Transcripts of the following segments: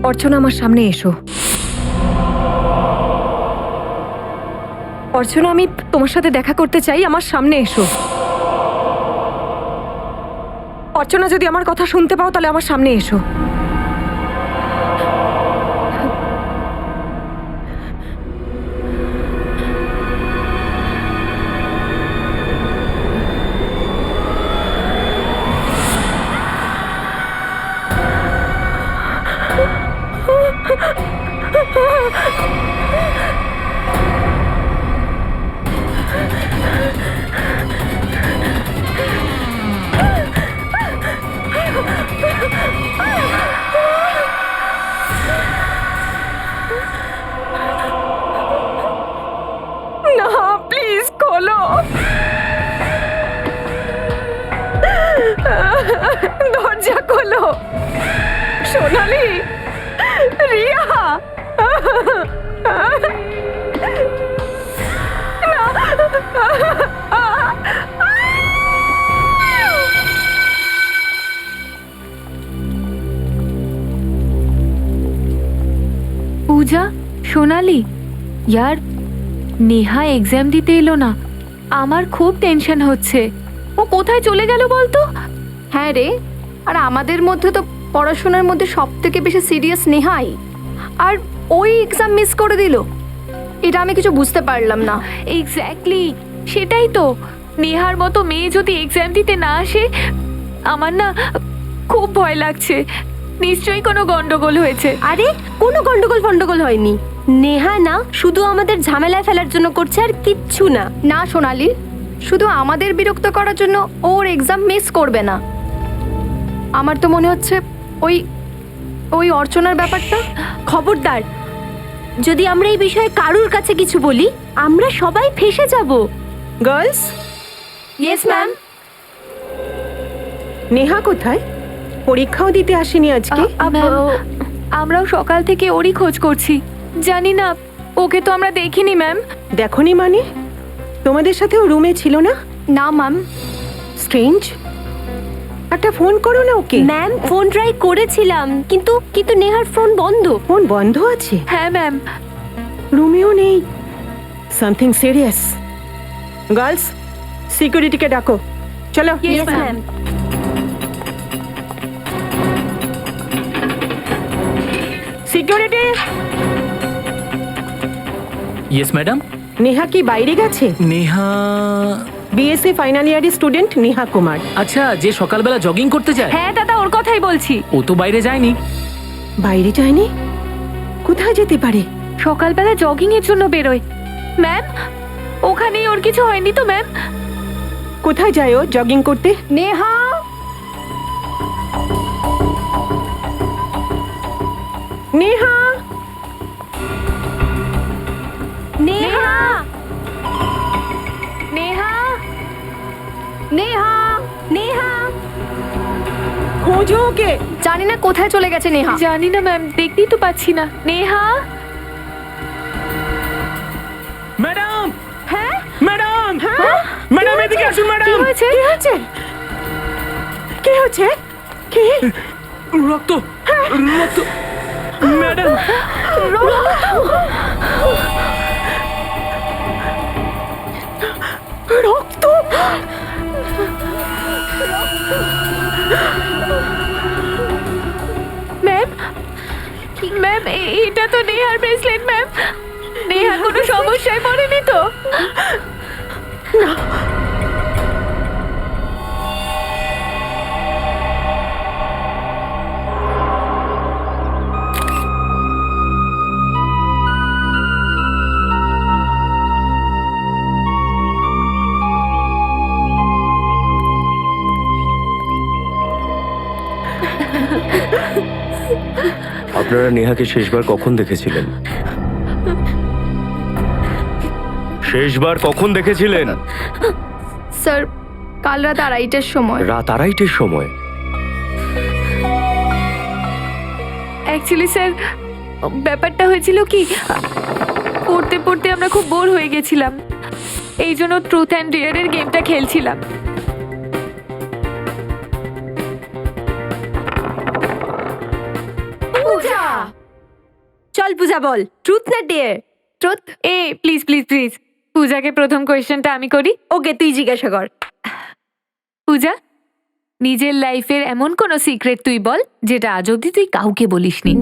অর্চনা আমার সামনে এসো। অর্চনা, আমি তোমার সাথে দেখা করতে চাই, আমার সামনে এসো। অর্চনা, যদি আমার কথা শুনতে পাও তাহলে আমার সামনে এসো। না, প্লিজ খোলো। দরজা খোলো। সোনালি, রিয়া, পূজা, সোনালি, यार নেহা এক্সাম দিতে এলো না। আমার খুব টেনশন হচ্ছে। ও কোথায় চলে গেল বলতো? হ্যাঁ রে, আর আমাদের মধ্যে তো পড়াশোনার মধ্যে সব থেকে বেশি সিরিয়াস নেহাই, আর ওই এক্সাম মিস করে দিল। এটা আমি কিছু বুঝতে পারলাম না। এক্স্যাক্টলি, সেটাই তো। নেহার মতো মেয়ে যদি এক্সাম দিতে না আসে, আমার না খুব ভয় লাগছে। নিশ্চয়ই কোনো গন্ডগোল হয়েছে। আরে কোনো গন্ডগোল হয়নি। নেহা না শুধু আমাদের ঝামেলায় ফেলার জন্য করছে, আর কিচ্ছু না। না সোনালি, শুধু আমাদের বিরক্ত করার জন্য ওর এক্সাম মিস করবে না। আমার তো মনে হচ্ছে ওই ওই অর্চনার ব্যাপারটা। খবরদার, যদি আমরা এই বিষয়ে কারুর কাছে কিছু বলি, আমরা সবাই ফেঁসে যাব। Girls, yes ma'am. নেহা কোথায়? পরীক্ষাও দিতে আসেনি আজকে। ম্যাম, আমরাও সকাল থেকে ওরই খোঁজ করছি। জানি না, ওকে তো আমরা দেখিনি ম্যাম। দেখনি মানে? তোমাদের সাথে ও রুমে ছিল না? না ম্যাম। স্ট্রেঞ্জ। একটা ফোন করো না ওকে। ম্যাম, ফোন ট্রাই করেছিলাম, কিন্তু নেহার ফোন বন্ধ। ফোন বন্ধ আছে? হ্যাঁ ম্যাম। রুমেও নেই। Something serious. গার্লস, সিকিউরিটিকে ডাকো। চলো। Yes ma'am. Security. Yes madam. Neha কি বাইরে গেছে? নেহা? বিএসসি ফাইনাল ইয়ারের স্টুডেন্ট নেহা কুমার। আচ্ছা, যে সকালবেলা জগিং করতে যায়? হ্যাঁ দাদা, ওর কথাই বলছি। ও তো বাইরে যায়নি। বাইরে যায়নি? কোথায় যেতে পারে? সকালবেলা জগিং এর জন্য বেরোয়। ম্যাম, ওখানেই ওর কিছু হয়নি তো ম্যাম? কোথায় যায় ও জগিং করতে? নেহা, নেহা, নেহা, নেহা, নেহা, নেহা, খোঁজো ওকে। জানি না কোথায় চলে গেছে নেহা। জানি না ম্যাম, দেখতেই তো পাচ্ছি না। নেহা? ম্যাডাম! হ্যাঁ ম্যাডাম! ম্যাডাম, এদিকে আসুন ম্যাডাম। কি হয়েছে? কি হয়েছে? কি হয়েছে? কি? রক্ত! রক্ত! ম্যাডাম! রক্ত! ম্যাম, ম্যাম, এটা তো নেহার ব্রেসলেট ম্যাম। নেহা কোনো সমস্যায় পড়েনি তো? আপনারা নেহাকে শেষবার কখন দেখেছিলেন? শেষবার কখন দেখেছিলেন? স্যার, কাল রাত 2:30টার সময়। রাত 2:30টার সময়? অ্যাকচুয়ালি স্যার, ব্যাপারটা হয়েছিল কি, পড়তে পড়তে আমরা খুব বোর হয়ে গেছিলাম। এই জন্য ট্রুথ অ্যান্ড ডেয়ারের গেমটা খেলছিলাম। পূজা! পূজা বল, ট্রুথ না ডেয়ার? ট্রুথ। এ প্লিজ প্লিজ প্লিজ, পূজাকে প্রথম কোয়েশ্চেনটা আমি করি। ওকে, তুই জিজ্ঞাসা কর। পূজা, নিজের লাইফের এমন কোনো সিক্রেট তুই বল যেটা আজ অব্দি তুই কাউকে বলিসনি।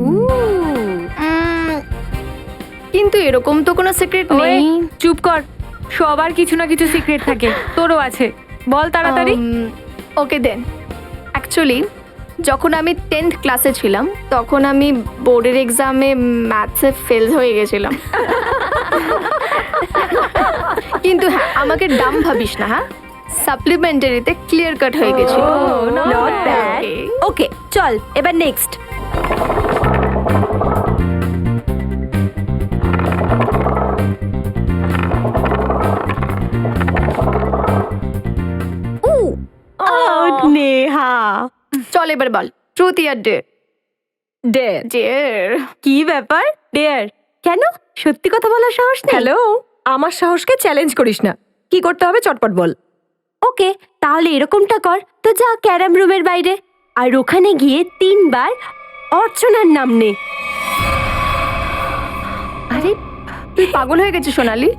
কিন্তু এরকম তো কোনো সিক্রেট ওয়ে, নেই। চুপ কর, সবার কিছু না কিছু সিক্রেট থাকে, তোরও আছে, বল তাড়াতাড়ি। ওকে দেন। অ্যাকচুয়ালি যখন আমি 10th ক্লাসে ছিলাম তখন আমি বোর্ডের এক্সামে ম্যাথসে ফেল হয়ে গেছিলাম। কিন্তু হ্যাঁ, আমাকে ডাম ভাবিস না, হ্যাঁ, সাপ্লিমেন্টারিতে ক্লিয়ার কাট হয়ে গেছিল। Not bad. ওকে চল, এবার নেক্সট। নেহা, চল এবার বল, ট্রুথ ইয়ার ডেয়ার? ডেয়ার। ডেয়ার। কি ব্যাপার, ডেয়ার কেন? সত্যি কথা বলার সাহস নেই? হ্যালো, আমার সাহসকে চ্যালেঞ্জ করিস না। কি করতে হবে চটপট বল। ওকে, তাহলে এরকমটা কর তো, যা ক্যারাম রুমের বাইরে আর ওখানে গিয়ে 3 বার অর্চনার নাম নে। আরে তুই পাগল হয়ে গেছিস সোনালি,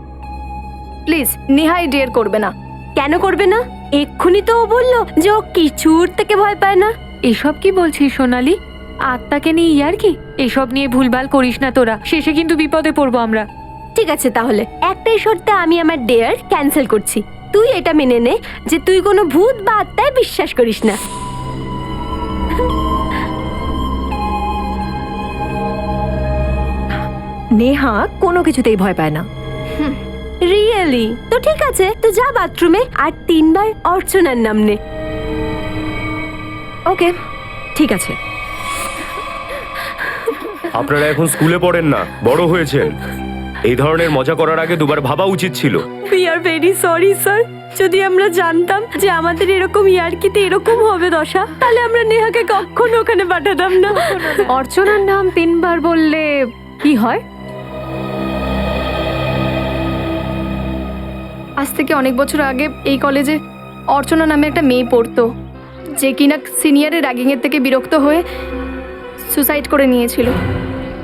প্লিজ নেহাই ডেয়ার করবে না। কেন করবে না? এক্ষুনি তো ও বললো যে ও কিছুর থেকে ভয় পায় না। এসব কি বলছিস সোনালি? আত্মাকে নিয়ে ইয়ার কি? এসব নিয়ে ভুলভাল করিস না তোরা, শেষে কিন্তু বিপদে পড়বো আমরা। ঠিক আছে, তাহলে একটাই শর্তে আমি আমার ডেয়ার ক্যান্সেল করছি। তুই এটা মেনে নে যে তুই কোনো ভূত বা আত্মায় বিশ্বাস করিস না। নেহা কোনো কিছুতেই ভয় পায় না। রিয়েলি? তো ঠিক আছে, তো যা বাথরুমে আর 3 বার অর্চনার নাম নে। ওকে, ঠিক আছে। আপনারা এখন স্কুলে পড়েন না, বড় হয়েছেন। এই ধরনের মজা করার আগে দুবার ভাবা উচিত ছিল। We are very sorry sir. যদি আমরা জানতাম যে আমাদের এরকম ইয়ার্কিতে এরকম হবে দশা, তাহলে আমরা নেহাকে কখনো ওখানে পাঠাতাম না। অর্চনার নাম 3 বার বললে কি হয়? আজ থেকে অনেক বছর আগে এই কলেজে অর্চনা নামে একটা মেয়ে পড়তো, যে কিনা সিনিয়রের র্যাগিংয়ের থেকে বিরক্ত হয়ে সুসাইড করে নিয়েছিল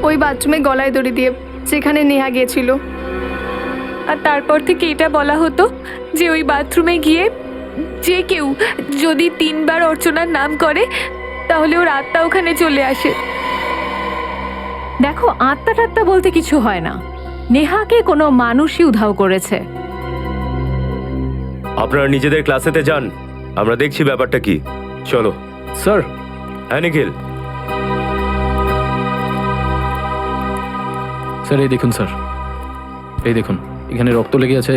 ওই বাথরুমে গলায় দড়ি দিয়ে, যেখানে নেহা গিয়েছিল। আর তারপর থেকে এটা বলা হতো যে ওই বাথরুমে গিয়ে যে কেউ যদি 3 বার অর্চনার নাম করে তাহলে ওর আত্মা ওখানে চলে আসে। দেখো, আত্মা টাত্মা বলতে কিছু হয় না। নেহাকে কোনো মানুষই উধাও করেছে। আপনারা নিজেদের ক্লাসেতে যান, আমরা দেখছি ব্যাপারটা কি। চলো। স্যার, হ্যাঁ নিখিল। স্যার এই দেখুন স্যার, এই দেখুন, এখানে রক্ত লেগে আছে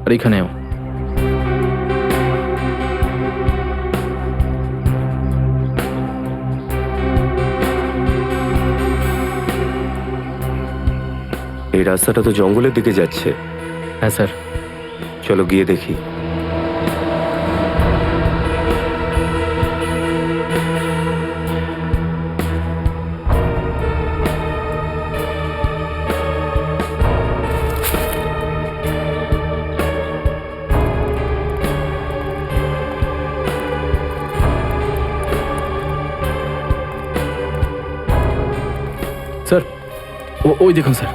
আর এখানেও। এই রাস্তাটা তো জঙ্গলের দিকে যাচ্ছে। হ্যাঁ স্যার। চলো গিয়ে দেখি। স্যার ওই দেখুন স্যার,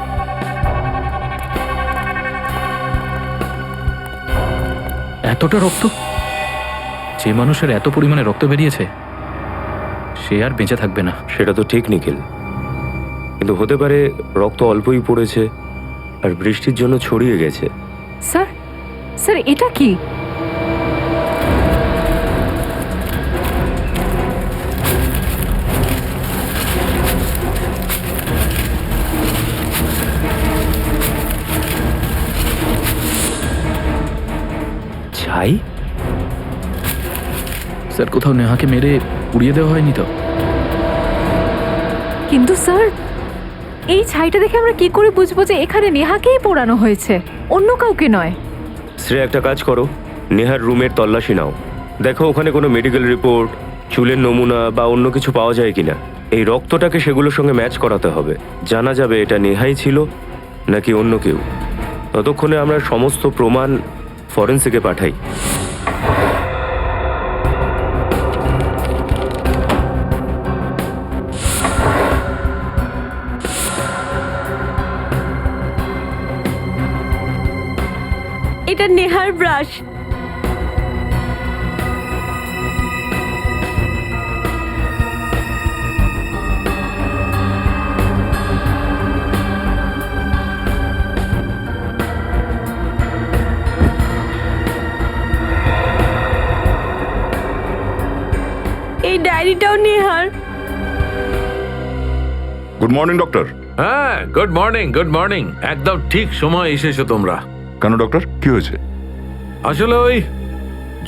এতটা রক্ত! যে মানুষের এত পরিমাণে রক্ত বেরিয়েছে সে আর বেঁচে থাকবে না। সেটা তো ঠিক নিখিল, কিন্তু হতে পারে রক্ত অল্পই পড়েছে আর বৃষ্টির জন্য ছড়িয়ে গেছে। স্যার, স্যার এটা কি? ছাই? স্যার কোথাও নেহাকে মেরে উড়িয়ে দেওয়া হয়নি তো? কিন্তু স্যার, এই ছাইটা দেখে আমরা কি করে বুঝবো যে এখানে নেহাকেই পোড়ানো হয়েছে, অন্য কাউকে নয়? শ্রেয়া, একটা কাজ করো, নেহার রুমের তল্লাশি নাও, দেখো ওখানে কোনো মেডিকেল রিপোর্ট, চুলের নমুনা বা অন্য কিছু পাওয়া যায় কিনা। এই রক্তটাকে সেগুলোর সঙ্গে ম্যাচ করাতে হবে, জানা যাবে এটা নেহাই ছিল নাকি অন্য কেউ। ততক্ষণে আমরা সমস্ত প্রমাণ ফরেন্সিকে পাঠাই। এটা নেহার ব্রাশ। এই ডায়েরিটাও নেহার। Good morning doctor. হ্যাঁ, গুড মর্নিং, গুড মর্নিং। একদম ঠিক সময় এসেছো তোমরা। কেন ডক্টর, কি হয়েছে? আসলে ওই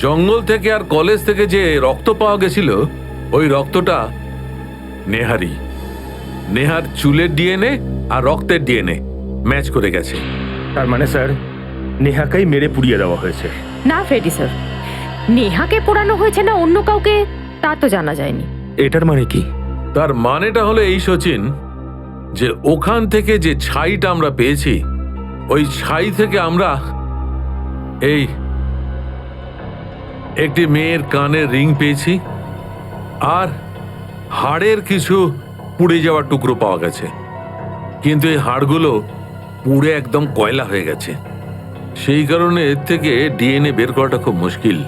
জঙ্গল থেকে আর কলেজ থেকে যে রক্ত পাওয়া গেছিল, ওই রক্তটা নেহারই। নেহার চুলের ডিএনএ আর রক্তের ডিএনএ ম্যাচ করে গেছে। তার মানে স্যার নেহাকেই মেরে পুড়িয়ে দেওয়া হয়েছে। না ফ্রেডি স্যার, নেহাকে পোড়ানো হয়েছে না অন্য কাউকে তা তো জানা যায়নি। এটার মানে কি? তার মানেটা হলো এই সচিন, যে ওখান থেকে যে ছাইটা আমরা পেয়েছি, ওই ছাই থেকে আমরা এই একটি মেয়ের কানের রিং পেয়েছি, আর হাড়ের কিছু পুড়ে যাওয়া টুকরো পাওয়া গেছে। কিন্তু এই হাড়গুলো পুড়ে একদম কয়লা হয়ে গেছে। সেই কারণে এর থেকে ডিএনএ বের করাটা খুব মুশকিল।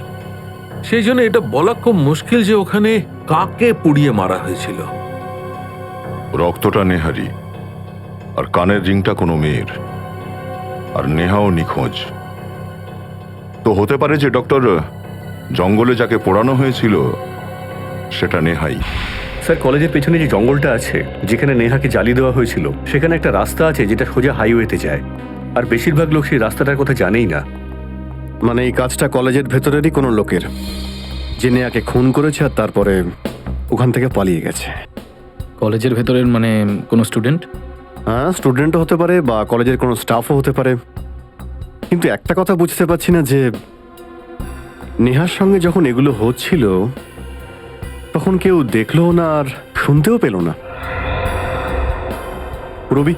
সেই জন্য এটা বলা খুব মুশকিল যে ওখানে কাকে পুড়িয়ে মারা হয়েছিল। রক্তটা নেহারি, আর কানের রিংটা কোনো মেয়ের, আর নেহাও নিখোঁজ। তো হতে পারে যে ডক্টর, জঙ্গলে যাকে পোড়ানো হয়েছিল সেটা নেহাই। স্যার, কলেজের পেছনে যে জঙ্গলটা আছে যেখানে নেহাকে জ্বালিয়ে দেওয়া হয়েছিল, সেখানে একটা রাস্তা আছে যেটা সোজা হাইওয়েতে যায়, আর বেশিরভাগ লোক সেই রাস্তাটার কথা জানেই না। মানে এই কাজটা কলেজের ভেতরেরই কোনো লোকের, যে নেহাকে খুন করেছে আর তারপরে ওখান থেকে পালিয়ে গেছে। কলেজের ভেতরের মানে কোনো স্টুডেন্ট? হ্যাঁ, স্টুডেন্টও হতে পারে বা কলেজের কোনো স্টাফও হতে পারে। কিন্তু একটা কথা বুঝতে পারছি না যে নেহার সঙ্গে যখন এগুলো হচ্ছিল তখন কেউ দেখলো না আর শুনতেও পেল না। রবি,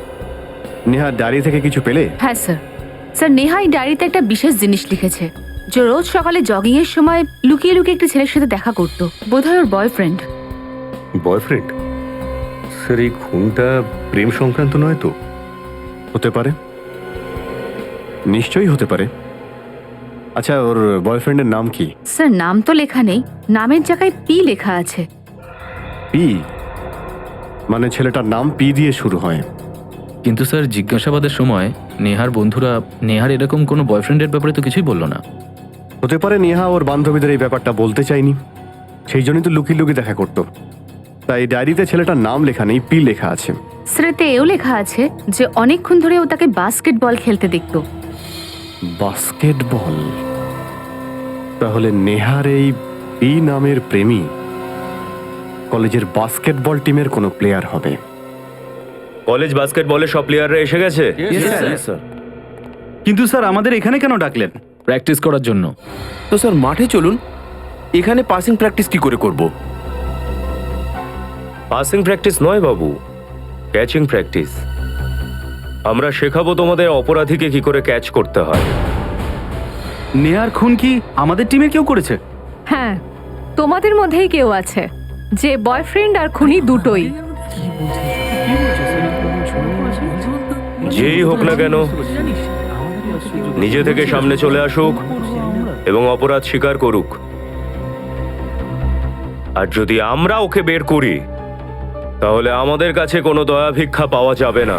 নেহার ডায়েরি থেকে কিছু পেলে? হ্যাঁ স্যার। স্যার, নেহা এই ডায়েরিতে একটা বিশেষ জিনিস লিখেছে, যে রোজ সকালে জগিং এর সময় লুকিয়ে লুকিয়ে একটি ছেলের সাথে দেখা করতো, বোধহয় ওর বয়ফ্রেন্ড। বয়ফ্রেন্ড? স্যার, এই খুনটা প্রেম সংক্রান্ত নয় তো? হতে পারে, নিশ্চয়ই হতে পারে। আচ্ছা, ওর বয়ফ্রেন্ডের নাম কি? স্যার, নাম তো লেখা নেই, নামের জায়গায় পি লেখা আছে। পি? মানে ছেলেটার নাম পি দিয়ে শুরু হয়। কিন্তু স্যার, জিজ্ঞাসাবাদের সময় নেহার বন্ধুরা নেহার এরকম কোনো বয়ফ্রেন্ডের ব্যাপারে তো কিছুই বললো না। হতে পারে নেহা ওর বান্ধবীদের এই ব্যাপারটা বলতে চাইনি, সেই জন্যই তো লুকিয়ে লুকিয়ে দেখা করতো। তাই ডায়েরিতে ছেলেটার নাম লেখা নেই, পি লেখা আছে। স্যার, এতে এও লেখা আছে যে অনেকক্ষণ ধরে ও তাকে বাস্কেটবল খেলতে দেখতো। বাস্কেটবল? তাহলে নেহার এই পি নামের প্রেমী কলেজের বাস্কেটবল টিমের কোনো প্লেয়ার হবে। কলেজ বাস্কেটবলের সব প্লেয়াররা এসে গেছে? কিন্তু স্যার, আমাদের এখানে কেন ডাকলেন? প্র্যাকটিস করার জন্য। তো স্যার, মাঠে চলুন। এখানে পাসিং প্র্যাকটিস কি করে করব? পাসিং প্র্যাকটিস নয় বাবু, ক্যাচিং প্র্যাকটিস। আমরা শেখাবো তোমাদের অপরাধীকে কি করে ক্যাচ করতে হয়। নেহার খুন কি আমাদের টিমে কেউ করেছে? হ্যাঁ, তোমাদের মধ্যেই কেউ আছে যে বয়ফ্রেন্ড আর খুনি দুটোই। যেই হোক না কেন, নিজে থেকে সামনে চলে আসুক এবং অপরাধ স্বীকার করুক। আর যদি আমরা ওকে বের করি তাহলে আমাদের কাছে কোনো দয়া ভিক্ষা পাওয়া যাবে না।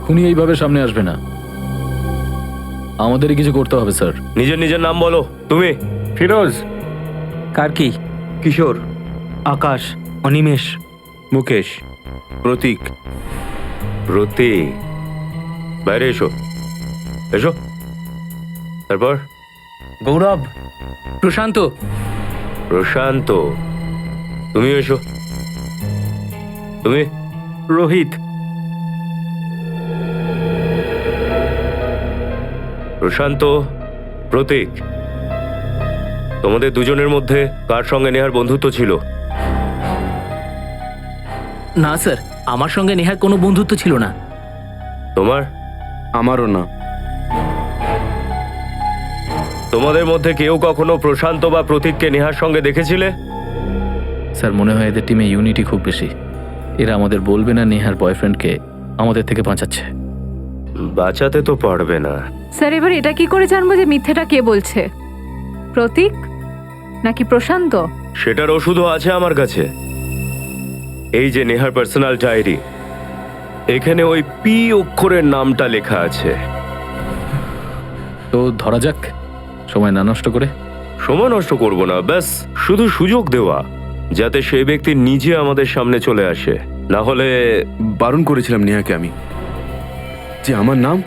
খুনি এইভাবে সামনে আসবে না, আমাদেরই কিছু করতে হবে স্যার। নিজের নিজের নাম বলো। তুমি? ফিরোজ। কার্কি। কিশোর। আকাশ। অনিমেষ। মুকেশ। প্রতীক। প্রতীক, বাইরে এসো। এসো। তারপর? গৌরব। প্রশান্ত। প্রশান্ত। তুমি এসো। তুমি? রোহিত। প্রশান্ত, প্রতীক, তোমাদের দুজনের মধ্যে কার সঙ্গে নেহার বন্ধুত্ব ছিল? না স্যার, আমার সঙ্গে নেহার কোনো বন্ধুত্ব ছিল না। তোমার? আমারও না। তোমাদের মধ্যে কেউ কখনো প্রশান্ত বা প্রতীককে নেহার সঙ্গে দেখেছিলে? স্যার, মনে হয় এদের টিমে ইউনিটি খুব বেশি। এরা আমাদের বলবে না নেহার বয়ফ্রেন্ডকে আমাদের থেকে বাঁচাচ্ছে। বাঁচাতে তো পারবে না। স্যার এবার এটা কি করে জানবো যে মিথ্যেটা কে বলছে? প্রতীক নাকি প্রশান্ত? সেটার ওষুধও আছে আমার কাছে। এই যে নেহার পার্সোনাল ডায়েরি, এখানে ওই পি অক্ষরের নামটা লেখা আছে। তো ধরা যাক, সময় না নষ্ট করে। সময় নষ্ট করব না, ব্যাস শুধু সুযোগ দেওয়া যাতে সেই ব্যক্তি নিজে আমাদের সামনে চলে আসে। না হলে বারণ করেছিলাম নেহাকে আমি যে আমার নাম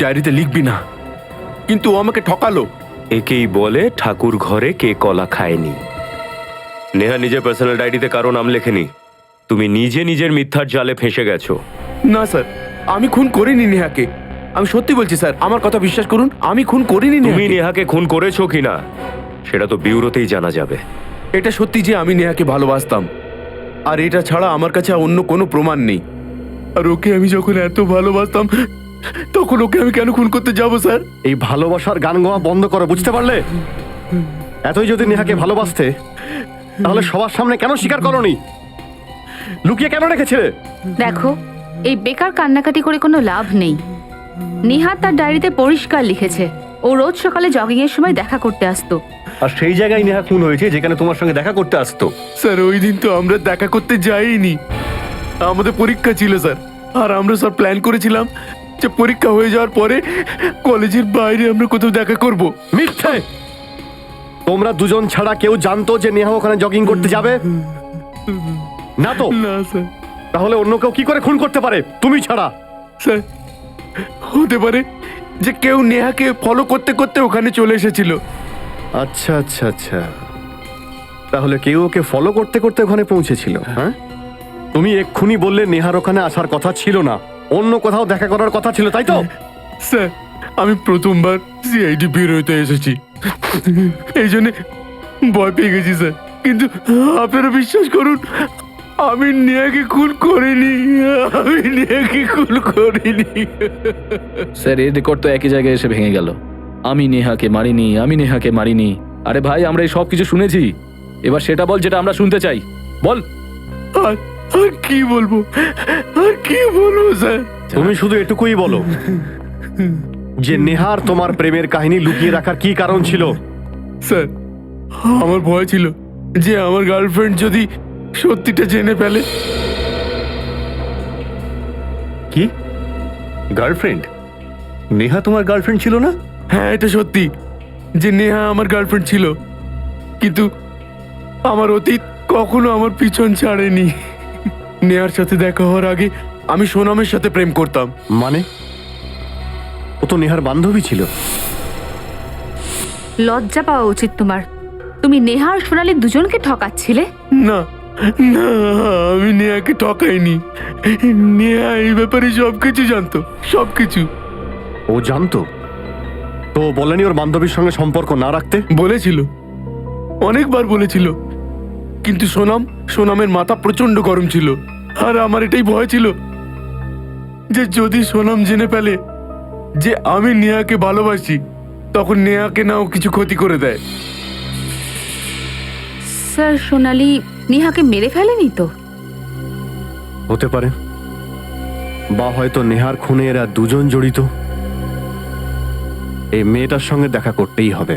ডায়েরিতে লিখবি না, কিন্তু ও আমাকে ঠকালো। একেই বলে ঠাকুর ঘরে কে কলা খায়নি। নেহা নিজের পার্সোনাল ডায়েরিতে কারো নাম লেখেনি। তুমি নিজে নিজের মিথ্যার জালে ফেঁসে গেছো। না স্যার, আমি খুন করিনি নেহাকে। আমি সত্যি বলছি স্যার, আমার কথা বিশ্বাস করুন, আমি খুন করিনি তুমি নেহাকে। নেহাকে খুন করেছো কিনা সেটা তো বিউরোতেই জানা যাবে। এটা সত্যি যে আমি নেহাকে ভালোবাসতাম, আর এটা ছাড়া আমার কাছে অন্য কোনো প্রমাণ নেই। আর ওকে আমি যখন এত ভালোবাসতাম, তখন ওকে আমি কেন খুন করতে যাব স্যার? এই ভালোবাসার গান গাওয়া বন্ধ করো, বুঝতে পারলে? এতই যদি নেহাকে ভালোবাসতে তাহলে সবার সামনে কেন স্বীকার করনি? লুকিয়ে কেন রেখেছিলে? দেখো, এই বেকার কান্নাকাটি করে কোনো লাভ নেই। নেহা তার ডায়েরিতে পরিষ্কার লিখেছে ও রোজ সকালে জগিং এর সময় দেখা করতে আসতো। আর সেই জায়গায় নেহা খুন হয়েছে যেখানে তোমার সঙ্গে দেখা করতে আসতো। স্যার ওই দিন তো আমরা দেখা করতে যাইনি, আমাদের পরীক্ষা ছিল স্যার। আর আমরা সব প্ল্যান করেছিলাম যে পরীক্ষা হয়ে যাওয়ার পরে কলেজের বাইরে আমরা কোথাও দেখা করব। মিথ্যে! তোমরা দুজন ছাড়া কেউ জানতো যে নেহা ওখানে জগিং করতে যাবে না? তো না স্যার। তাহলে অন্য কেউ কি করে খুন করতে পারে তুমি ছাড়া? স্যার হতে পারে যে কেউ নেহাকে ফলো করতে করতে ওখানে চলে এসেছিল। আচ্ছা আচ্ছা আচ্ছা, তাহলে কেউ ওকে ফলো করতে করতে ওখানে পৌঁছেছিল। হ্যাঁ, তুমি এক্ষুনি বললে নেহার ওখানে আসার কথা ছিল না, অন্য কোথাও দেখা করার কথা ছিল, তাই তো? স্যার আমি প্রথমবার সিআইডি ব্যুরোতে এসেছি, এই জন্য ভয় পেয়ে গেছি স্যার। কিন্তু আপনারা বিশ্বাস করুন, আমি নেহাকে খুন করিনি, আমি নেহাকে খুন করিনি। স্যার এর রেকর্ড তো একই জায়গায় এসে ভেঙে গেল। আমি নেহাকে মারিনি, আমি নেহাকে মারিনি। আরে ভাই, আমরা এই সব কিছু শুনেছি, এবার সেটা বল যেটা আমরা শুনতে চাই, বল। আর আর কি বলবো, আর কি বলবো স্যার? তুমি শুধু এটুকুই বলো যে নেহার তোমার প্রেমের কাহিনী লুকিয়ে রাখার কি কারণ ছিল? স্যার আমার ভয় ছিল যে আমার গার্লফ্রেন্ড যদি সত্যিটা জেনে ফেলে। কি গার্লফ্রেন্ড? নেহা তোমার গার্লফ্রেন্ড ছিল না? হ্যাঁ এটা সত্যি যে নেহা আমার গার্লফ্রেন্ড ছিল, কিন্তু আমার অতীত কখনো আমার পিছন ছাড়েনি। নেহার সাথে দেখা হওয়ার আগে আমি সোনামের সাথে প্রেম করতাম। মানে ও তো নেহার বান্ধবী ছিল। লজ্জা পাওয়া উচিত তোমার। তুমি নেহা আর সোনালি দুজনকে ঠকাচ্ছিলে। না না, আমি নেহাকে ঠকাইনি। নেহা এই ব্যাপারে সবকিছু জানতো, সবকিছু। ও জানতো তো বলেনি ওর বান্ধবীর সঙ্গে সম্পর্ক না রাখতে? বলেছিল, অনেকবার বলেছিল, কিন্তু সোনামের মাথা প্রচন্ড গরম ছিল। আর আমার এটাই ভয় ছিল যে যদি সোনাম জেনে ফেলে যে আমি নেহাকে ভালোবাসি, তখন নেহাকে নাও কিছু ক্ষতি করে দেয়। স্যার সোনালি নেহাকে মেরে ফেলেনি তো? হতে পারে, বা হয়তো নেহার খুনে এরা দুজন জড়িত। এই মেয়েটার সঙ্গে দেখা করতেই হবে।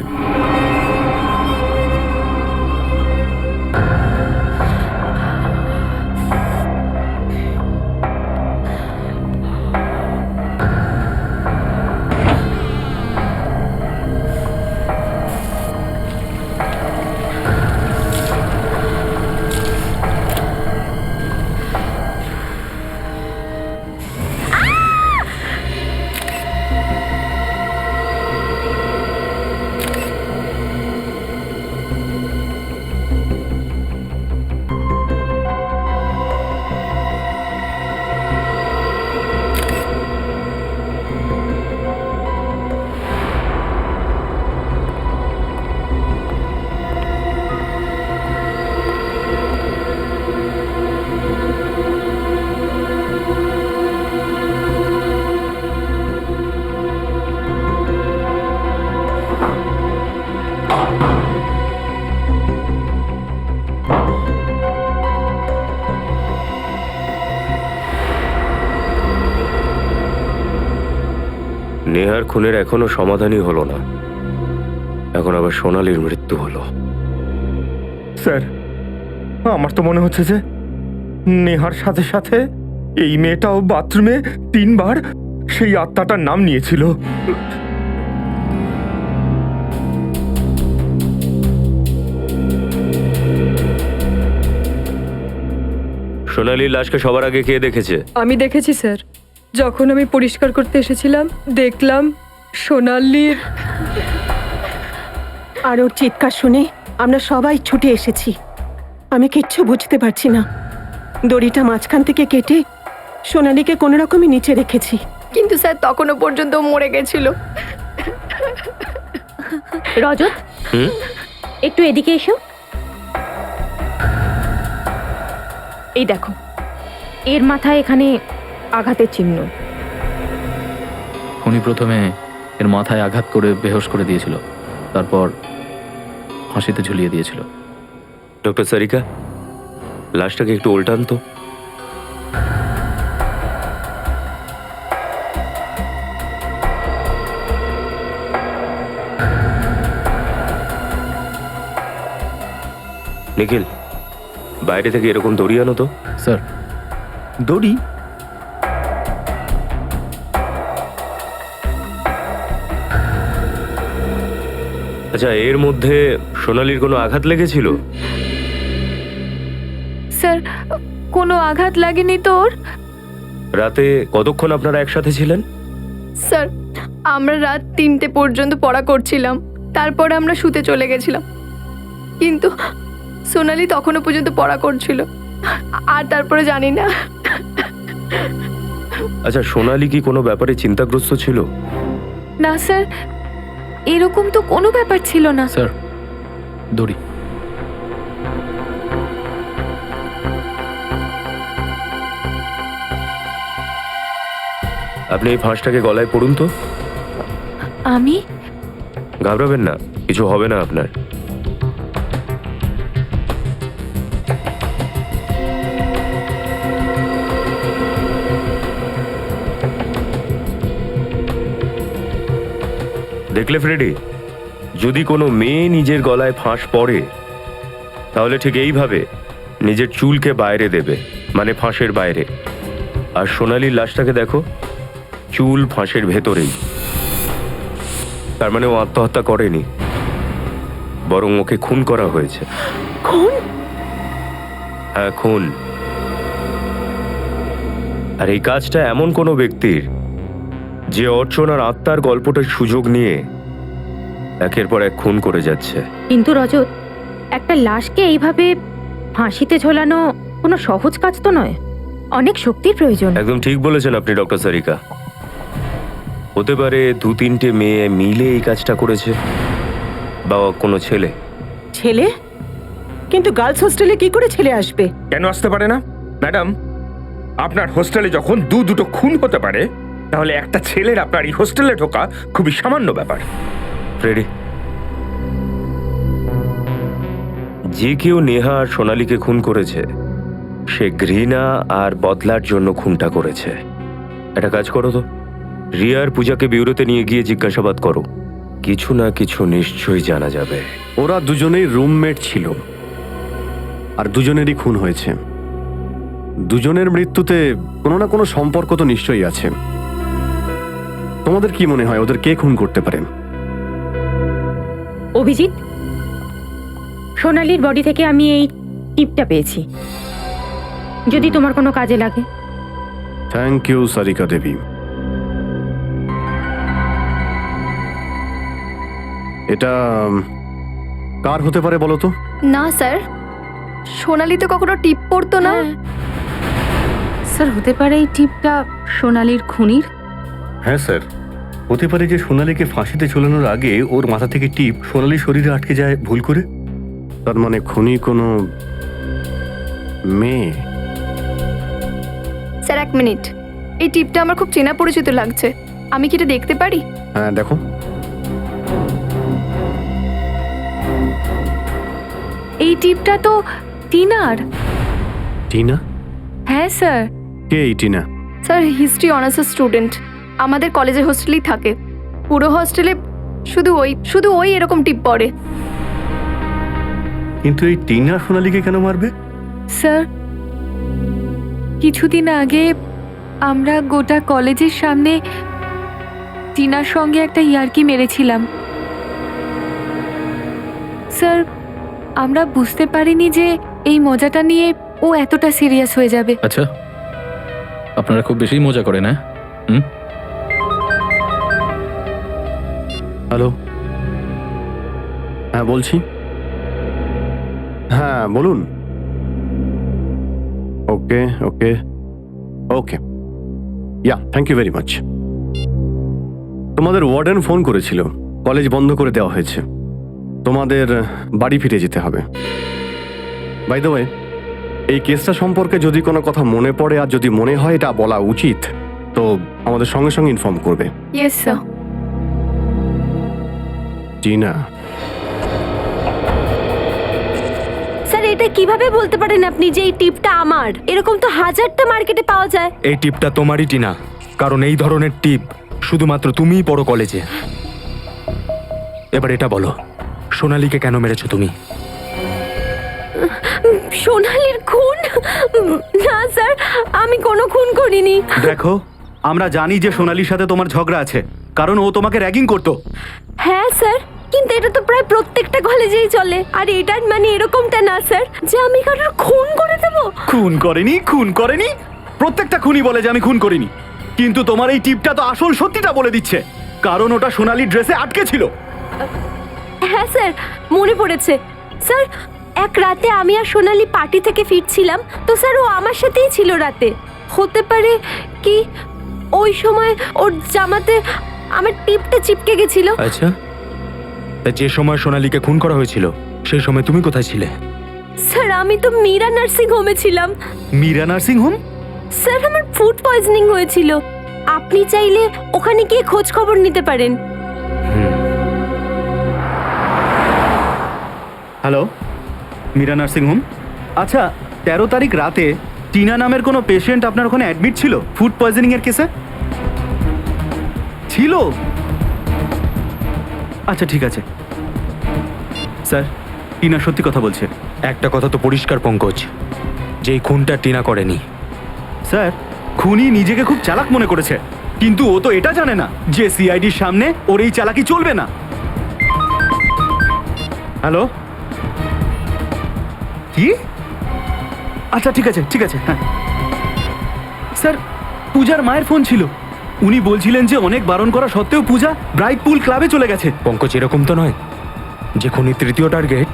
নেহার খুনের এখনো সমাধানই হলো না, এখন আবার সোনালীর মৃত্যু হলো। স্যার, আমার তো মনে হচ্ছে যে নেহার সাথে সাথে এই মেয়েটাও বাথরুমে 3 বার সেই আত্মাটার নাম নিয়েছিল। সোনালীর লাশকে সবার আগে কে দেখেছে? আমি দেখেছি স্যার, যখন আমি পরিষ্কার করতে এসেছিলাম দেখলাম সোনালির। আর ওর চিৎকার শুনে আমরা সবাই ছুটে এসেছি। আমি কিচ্ছু বুঝতে পারছি না। দড়িটা মাঝখান থেকে কেটে সোনালীকে কোনো রকমই নিচে রেখেছি। কিন্তু স্যার তখনও পর্যন্ত ও মরে গেছিল। রজত, একটু এদিকে এসো। এই দেখো, এর মাথায় এখানে আঘাতের চিহ্ন। উনি প্রথমে এর মাথায় আঘাত করে বেহোশ করে দিয়েছিল, তারপর ফাঁসিতে ঝুলিয়ে দিয়েছিল। ডক্টর সারিকা, লাশটাকে একটু উল্টান তো। নিখিল, বাইরে থেকে এরকম দড়ি আনো তো। স্যার, দড়ি? আচ্ছা, এর মধ্যে সোনালীর কোনো আঘাত লেগেছিল? স্যার, কোনো আঘাত লাগেনি তোর? রাতে কতক্ষণ আপনারা একসাথে ছিলেন? স্যার, আমরা রাত 3টে পর্যন্ত পড়া করছিলাম, তারপরে আমরা শুতে চলে গেছিলাম। কিন্তু সোনালি তখনও পর্যন্ত পড়া করছিল, আর তারপরে জানি না। আচ্ছা, সোনালী কি কোনো ব্যাপারে চিন্তাগ্রস্ত ছিল? না স্যার, এরকম তো কোনো ব্যাপার ছিল না। স্যার, দড়ি। আপনি এই ফাঁসটাকে গলায় পড়ুন তো। আমি? ঘাবড়াবেন না, কিছু হবে না আপনার। দেখলে ফ্রেডি, যদি কোনো মেয়ে নিজের গলায় ফাঁস পড়ে তাহলে ঠিক এইভাবে নিজের চুলকে বাইরে দেবে, মানে ফাঁসের বাইরে। আর সোনালীর লাশটাকে দেখো, চুল ফাঁসের ভেতরেই। তার মানে ও আত্মহত্যা করেনি, বরং ওকে খুন করা হয়েছে। খুন? হ্যাঁ, খুন। আর এই কাজটা এমন কোনো ব্যক্তির যে অর্চনার আত্মার গল্পটার সুযোগ নিয়ে একের পর এক খুন করে যাচ্ছে। কিন্তু রজত, একটা লাশকে এইভাবে ফাঁসিতে ঝোলানো কোনো সহজ কাজ তো নয়, অনেক শক্তির প্রয়োজন। একদম ঠিক বলেছেন আপনি ডক্টর সারিকা। হতে পারে 2-3টে মেয়ে মিলে এই কাজটা করেছে, বা কোনো ছেলে। ছেলে? কিন্তু গার্লস হোস্টেলে কি করে ছেলে আসবে? কেন আসতে পারে না ম্যাডাম? আপনার হোস্টেলে যখন দুটো খুন হতে পারে, তাহলে একটা ছেলের আপনার এই হোস্টেলে ঢোকা খুবই সামান্য ব্যাপার। ফ্রেডি, যে কেউ নেহা আর সোনালীকে খুন করেছে, সে ঘৃণা আর বদলার জন্য খুনটা করেছে। একটা কাজ করো তো, রিয়ার পূজাকে বিউরোতে নিয়ে গিয়ে জিজ্ঞাসাবাদ করো, কিছু না কিছু নিশ্চয়ই জানা যাবে। ওরা দুজনেই রুমমেট ছিল, আর দুজনেরই খুন হয়েছে। দুজনের মৃত্যুতে কোনো না কোনো সম্পর্ক তো নিশ্চয়ই আছে। তোমাদের কি মনে হয় ওদের কে খুন করতে পারে? অভিজিৎ, সোনালীর বডি থেকে আমি এই টিপটা পেয়েছি, যদি তোমার কোনো কাজে লাগে। থ্যাংক ইউ সারিকা দেবী। এটা কার হতে পারে বলো তো? না স্যার, সোনালি তো কখনো টিপ পড়তো না। স্যার, হতে পারে এই টিপটা সোনালীর খুনির। হ্যাঁ স্যার, হতে পারে যে সোনালীকে ফাঁসিতে ঝোলানোর আগে ওর মাথা থেকে টিপ সোনালীর শরীরে আটকে যায় ভুল করে। তার মানে খুনি কোনো মেয়ে? স্যার, 1 মিনিট, এই টিপটা আমার খুব চেনা পরিচিত লাগছে। আমি কি এটা দেখতে পারি? হ্যাঁ, দেখো। এই টিপটা তো টিনার। টিনা? হ্যাঁ স্যার। কে এই টিনা? স্যার, হিস্ট্রি অনার্সের স্টুডেন্ট, আমাদের কলেজের হোস্টেলেই থাকে। পুরো হস্টেলে শুধু ওই এরকম টিপ পড়ে। কিন্তু এই টিনা সোনালীকে কেন মারবে? স্যার, কিছুদিন আগে আমরা গোটা কলেজের সামনে টিনার সঙ্গে একটা ইয়ার্কি মেরেছিলাম। স্যার, আমরা বুঝতে পারিনি যে এই মজাটা নিয়ে ও এতটা সিরিয়াস হয়ে যাবে। আচ্ছা, আপনারা খুব বেশি মজা করেন, হ্যাঁ? হ্যালো, হ্যাঁ বলছি। হ্যাঁ বলুন। Okay okay okay, yeah thank you very much. তোমাদের ওয়ার্ডেন ফোন করেছিল, কলেজ বন্ধ করে দেওয়া হয়েছে, তোমাদের বাড়ি ফিরে যেতে হবে। বাই দ্য ওয়ে, এই কেসটা সম্পর্কে যদি কোনো কথা মনে পড়ে আর যদি মনে হয় এটা বলা উচিত, তো আমাদের সঙ্গে সঙ্গে ইনফর্ম করবে। Yes sir. টিনা, স্যার এটা কিভাবে বলতে পারেন আপনি যে এই টিপটা আমার? এরকম তো হাজারটা মার্কেটে পাওয়া যায়। এই টিপটা তোমারই টিনা, কারণ এই ধরনের টিপ শুধুমাত্র তুমিই পড়ো কলেজে। এবার এটা বলো, সোনালীকে কেন মেরেছো তুমি? সোনালীর খুন? না স্যার, আমি কোনো খুন করিনি। দেখো, আমরা জানি যে সোনালীর সাথে তোমার ঝগড়া আছে, কারণ ও তোমাকে র্যাগিং করতো। হ্যাঁ স্যার, কিন্তু এটা তো প্রায় প্রত্যেকটা কলেজেই চলে। আর এটার মানে এরকমটা না স্যার যে আমি কারোর খুন করে দেবো। খুন করেনি, প্রত্যেকটা খুনি বলে যে আমি খুন করিনি, কিন্তু তোমার এই টিপটা তো আসল সত্যিটা বলে দিচ্ছে, কারণ ওটা সোনালীর ড্রেসে আটকে ছিল। হ্যাঁ স্যার, মনে পড়েছে। স্যার, এক রাতে আমি আর সোনালী পার্টি থেকে ফিরছিলাম, তো স্যার ও আমার সাথেই ছিল রাতে। হতে পারে কি ওই সময় ওর জামাতে আমার টিপটা চিপকে গেছিল। আচ্ছা, তা যে সময় সোনালীকে খুন করা হয়েছিল সেই সময় তুমি কোথায় ছিলে? স্যার আমি তো মীরা নার্সিং হোমে ছিলাম। Meera nursing home? স্যার আমার ফুড পয়জনিং হয়েছিল। আপনি চাইলে ওখানে গিয়ে খোঁজ খবর নিতে পারেন। Hello, Meera nursing home? আচ্ছা, 13 তারিখ রাতে টিনা নামের কোনো পেশেন্ট আপনার ওখানে অ্যাডমিট ছিল ফুড পয়জনিং এর কেসে? ছিল? আচ্ছা ঠিক আছে স্যার, টিনা সত্যি কথা বলছে। একটা কথা তো পরিষ্কার পঙ্কজ, যে এই খুনটা টিনা করেনি। স্যার, খুনি নিজেকে খুব চালাক মনে করেছে, কিন্তু ও তো এটা জানে না যে সিআইডির সামনে ওর এই চালাকি চলবে না। হ্যালো, কি? আচ্ছা ঠিক আছে হ্যাঁ স্যার, পূজার মায়ের ফোন ছিল, উনি বলছিলেন যে অনেক বারণ করা সত্ত্বেও পূজা ব্রাইট পুল ক্লাবে চলে গেছে। পঙ্কজ, এরকম তো নয় যে খুনি তৃতীয় টার্গেট।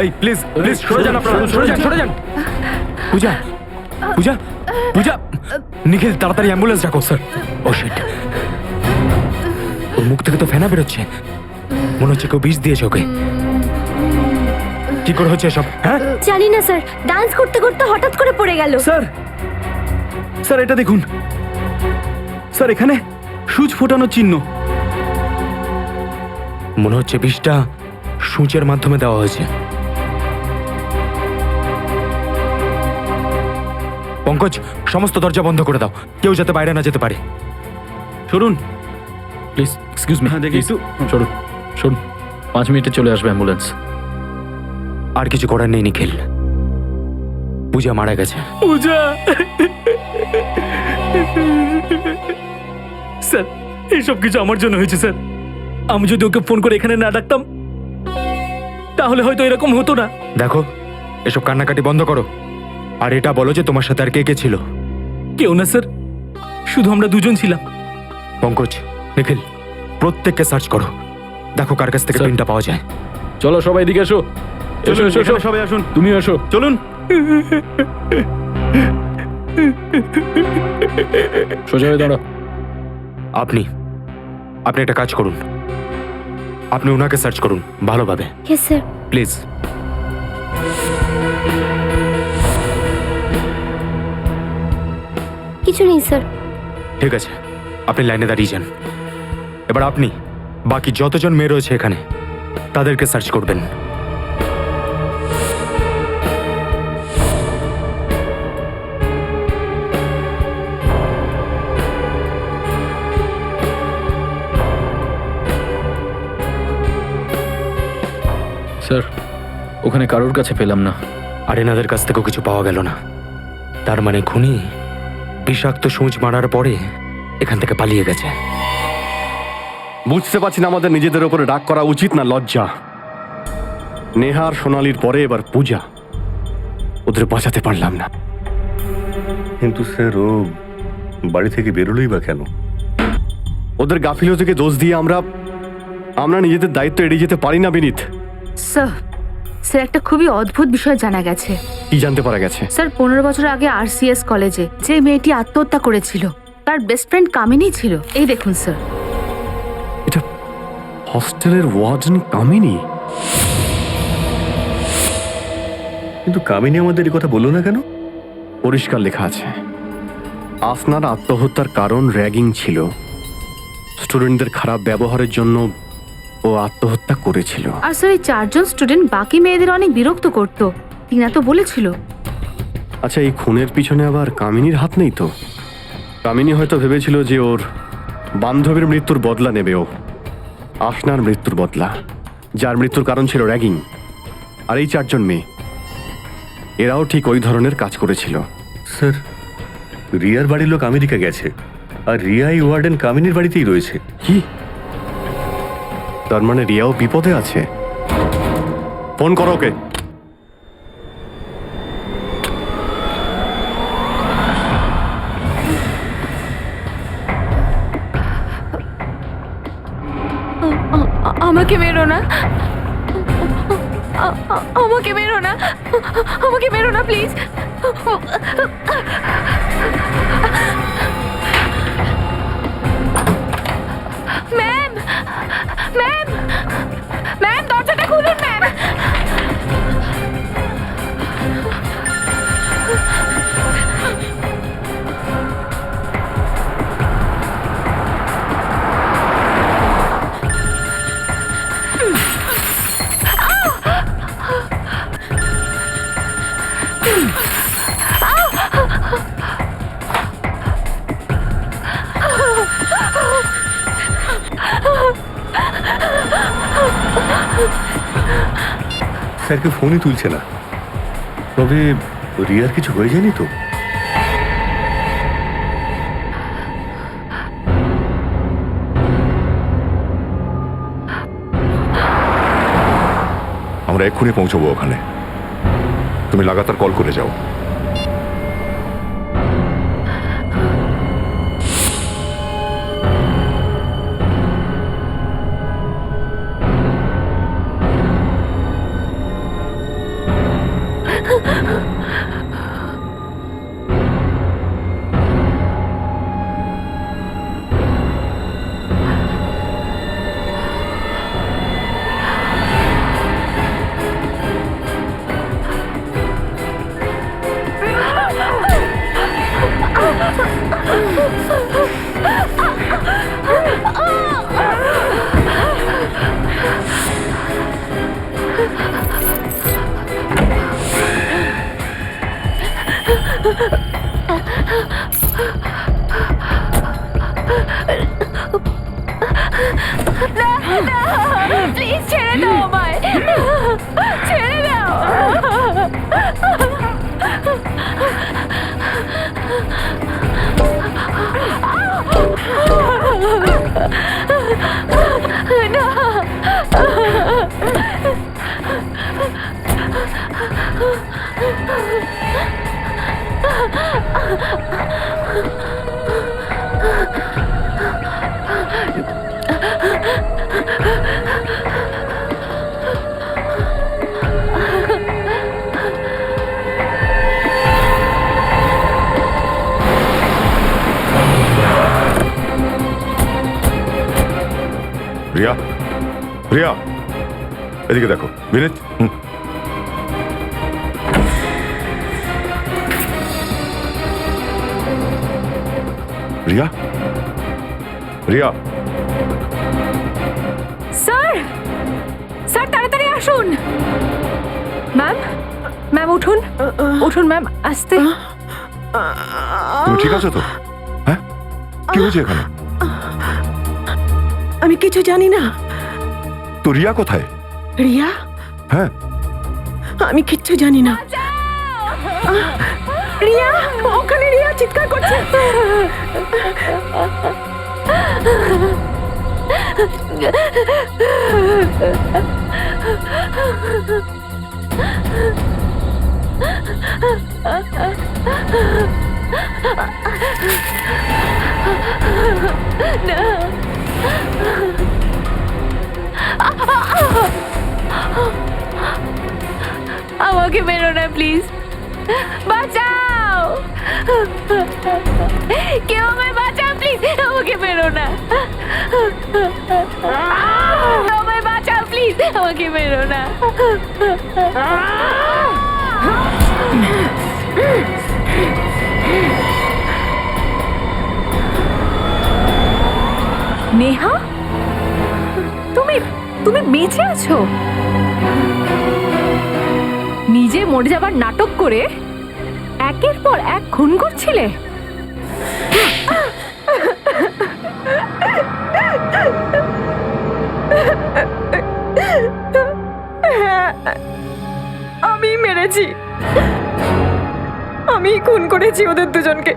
এই প্লিজ সরে যান আপনারা, সরে যান। পূজা, পূজা, পূজা, নিখিল তাড়াতাড়ি অ্যাম্বুলেন্স ডাকো। স্যার, ও শিট, ওর মুখ থেকে তো ফেনা বেরোচ্ছে, মনে হচ্ছে কেউ বিষ দিয়েছে ওকে। কি করে হচ্ছে এসব? হ্যাঁ জানি না স্যার, ডান্স করতে করতে হঠাৎ করে পড়ে গেল। স্যার এটা দেখুন স্যার, এখানে সুচ ফোটানোর চিহ্ন। মনে হচ্ছে বিষটা সূচের মাধ্যমে দেওয়া হয়েছে। পঙ্কজ, সমস্ত দরজা বন্ধ করে দাও, কেউ যাতে বাইরে না যেতে পারে। সরুন প্লিজ, এক্সকিউজ মি। হ্যাঁ দেখি একটু শুনুন, 5 মিনিটে চলে আসবে অ্যাম্বুলেন্স। আর কিছু করার নেই নিখিল, পূজা মারা গেছে। পূজা, স্যার এইসব কিছু আমার জন্য হয়েছে স্যার। আমি যদি ওকে ফোন করে এখানে না ডাকতাম তাহলে হয়তো এরকম হতো না। দেখো, এসব কান্নাকাটি বন্ধ করো, আর এটা বলো যে তোমার সাথে আর কে কে ছিল। কেউ না স্যার, শুধু আমরা দুজন ছিলাম। পঙ্কজ, নিখিল, প্রত্যেককে সার্চ করো, দেখো কার কাছ থেকে স্যার। পিনটা পাওয়া যায়। চলো সবাই এদিকে এসো, এসো এসো এসো, সবাই আসুন, তুমি এসো। চলুন। সোজা হয়ে দাঁড়াও। আপনি একটা কাজ করুন, আপনি ওনাকে সার্চ করুন ভালোভাবে, ইয়েস স্যার। প্লিজ। কিছু নেই স্যার। ঠিক আছে, আপনি লাইনে দাঁড়িয়ে যান। এবার আপনি বাকি যতজন মেয়ে রয়েছে এখানে তাদেরকে সার্চ করবেন। স্যার, ওখানে কারোর কাছে পেলাম না। আর এনাদের কাছ থেকেও কিছু পাওয়া গেল না। তার মানে খুনি বিষাক্ত সূঁচ মারার পরে এখান থেকে পালিয়ে গেছে। বুঝতে পারছি না আমাদের নিজেদের উপরে রাগ করা উচিত না লজ্জা। নেহা আর সোনালির পরে এবার পূজা, ওদের বাঁচাতে পারলাম না। কিন্তু স্যার ও বাড়ি থেকে বেরোলোই বা কেন? ওদের গাফিলতিকে দোষ দিয়ে আমরা নিজেদের দায়িত্ব এড়িয়ে যেতে পারি না বিনীত। স্যার একটা খুবই অদ্ভুত বিষয় জানা গেছে। কি জানতে পারা গেছে? স্যার 15 বছর আগে RCS কলেজে যে মেয়েটি আত্মহত্যা করেছিল তার বেস্ট ফ্রেন্ড কামিনী ছিল। এই দেখুন স্যার। এটা হস্টেলের ওয়ার্ডেন কামিনী। কিন্তু কামিনী আমাদের এই কথা বললো না কেন? পরিষ্কার লেখা আছে, আসনার আত্মহত্যার কারণ র্যাগিং ছিল। স্টুডেন্টদের খারাপ ব্যবহারের জন্য ও আত্মহত্যা করেছিল। আর স্যার এই 4 জন স্টুডেন্ট বাকি মেয়েদের অনেক বিরক্ত করত, টিনা তো বলেছিল। আচ্ছা, এই খুনের পিছনে আবার কামিনীর হাত নেই তো? কামিনী হয়তো ভেবেছিল যে ওর বান্ধবীর মৃত্যুর বদলা নেবে ও, আসনার মৃত্যুর বদলা, যার মৃত্যুর কারণ ছিল র্যাগিং। আর এই 4 জন মেয়ে, এরাও ঠিক ওই ধরনের কাজ করেছিল। স্যার, রিয়ার বাড়ির লোক আমেরিকা গেছে, আর রিয়াই ওয়ার্ডেন কামিনীর বাড়িতেই রয়েছে। কি? তার মানে রিয়াও বিপদে আছে। ফোন করো ওকে। আমাকে মেরো না, আমাকে মেরো না, আমাকে মেরো না প্লিজ। ম্যাম, ম্যাম, ম্যাম দরজাটা খুলুন ম্যাম। স্যারকে ফোনই তুলছে না। তবে রিয়ার কিছু হয়ে যায়নি তো? আমরা এক্ষুনি পৌঁছবো ওখানে, তুমি লাগাতার কল করে যাও। প্লিজ ছেড়ে দাও আমায়, ছেড়ে দাও। না রিয়া, রিয়া, এদিকে দেখো। বিনীত, রিয়া, রিয়া, স্যার, স্যার তাড়াতাড়ি আসুন। ম্যাম, ম্যাম উঠুন, উঠুন ম্যাম, আস্তে। তুমি ঠিক আছো তো? হ্যাঁ, কি হয়েছে এখানে? আমি কিছু জানি না। তো রিয়া কোথায়? রিয়া, হ্যাঁ, আমি কিচ্ছু জানি না। রিয়া, ওখানে রিয়া চিৎকার করছে। আমাকে মেরো না প্লিজ, বাঁচাও, কেউ আমায় বাঁচাও প্লিজ, আমাকে মেরো না, আমায় বাঁচাও প্লিজ, আমাকে মেরো না। নেহা, তুমি তুমি বেঁচে আছো? নিজে মরে যাবার নাটক করে একের পর এক খুন করছিলে? আমি মেরেছি, আমি খুন করেছি ওদের দুজনকে।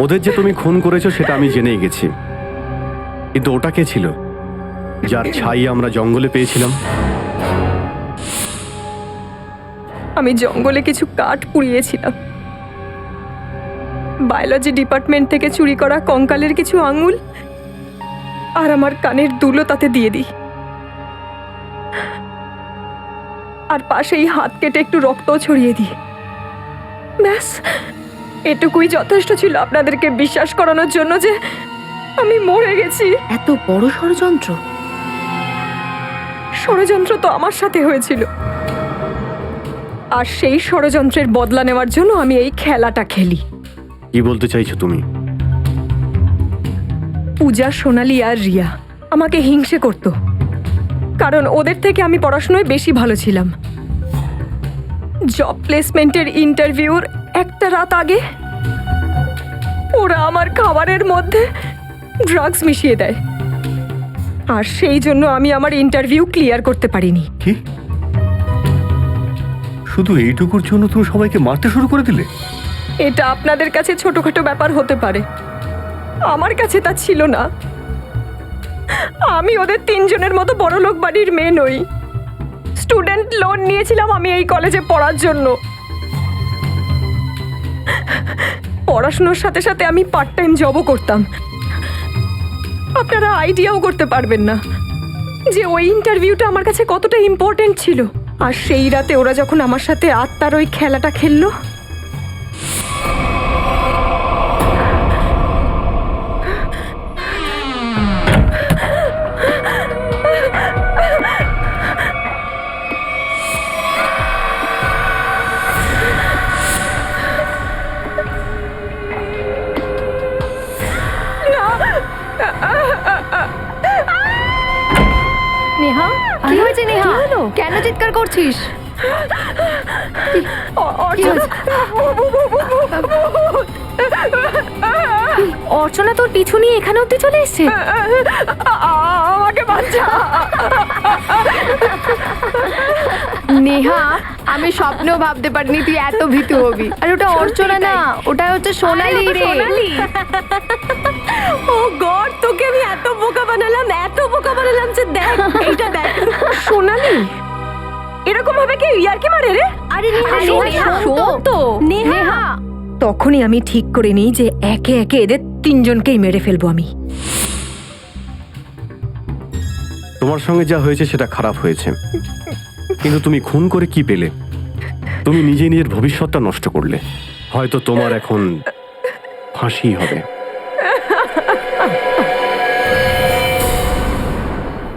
ওদের যে তুমি খুন করেছো সেটা আমি জেনেই গেছি, কিন্তু ওটা কে ছিল যার ছাই আমরা জঙ্গলে পেয়েছিলাম? আমি জঙ্গলে কিছু কাঠ পুড়িয়েছিলাম, বায়োলজি ডিপার্টমেন্ট থেকে চুরি করা কঙ্কালের কিছু আঙুল আর আমার কানের দুলও তাতে দিয়ে দিই, আর পাশেই হাত কেটে একটু রক্তও ছড়িয়ে দিই। ব্যাস, এটুকুই যথেষ্ট ছিল আপনাদেরকে বিশ্বাস করানোর জন্য যে আমি মরে গেছি। এত বড় ষড়যন্ত্র? ষড়যন্ত্র তো আমার সাথে হয়েছিল, আর সেই ষড়যন্ত্রের বদলা নেওয়ার জন্য আমি এই খেলাটা খেলি। কি বলতে চাইছো তুমি? পূজা, সোনালি আর রিয়া আমাকে হিংসে করত, কারণ ওদের থেকে আমি পড়াশোনায় বেশি ভালো ছিলাম। জব প্লেসমেন্টের ইন্টারভিউর একটা রাত আগে ওরা আমার খাবারের মধ্যে ড্রাগস মিশিয়ে দেয়, আর সেই জন্য আমি আমার ইন্টারভিউ ক্লিয়ার করতে পারিনি। কি? শুধু এইটুকুর জন্য তুমি সবাইকে মারতে শুরু করে দিলে? এটা আপনাদের কাছে ছোটখাটো ব্যাপার হতে পারে, আমার কাছে তা ছিল না। আমি ওদের তিনজনের মতো বড়লোক বাড়ির মেয়ে নই। স্টুডেন্ট লোন নিয়েছিলাম আমি এই কলেজে পড়ার জন্য। পড়াশোনার সাথে সাথে আমি পার্ট টাইম জবও করতাম। আপনারা আইডিয়াও করতে পারবেন না যে ওই ইন্টারভিউটা আমার কাছে কতটা ইম্পর্টেন্ট ছিল। আর সেই রাতে ওরা যখন আমার সাথে আত্মার ওই খেলাটা খেললো, নেহা, কি হয়েছে নেহা? কেন চিৎকার করছিস? অর্চনা তোর পিছু নিয়ে এখানে অব্দি চলে এসছে? আমাকে বাঁচা। নেহা, আমি স্বপ্নেও ভাবতে পারিনি তুই এত ভীতু হবি। আর ওটা অর্চনা না, ওটা হচ্ছে সোনালি রে। ও গড, তোকে আমি এত বোকা বানালাম যে দেখ, এইটা দেখ। সোনালি, এরকম ভাবে কি ইয়ার্কি মারে রে? আরে নেহা, শোন তো নেহা। তখনই আমি ঠিক করে নিই যে একে একে এদের তিনজনকেই মেরে ফেলবো আমি। তোমার সঙ্গে যা হয়েছে সেটা খারাপ হয়েছে, কিন্তু তুমি খুন করে কি পেলে? তুমি নিজে নিজের ভবিষ্যৎটা নষ্ট করলে। হয়তো তোমার এখন ফাঁসি হবে।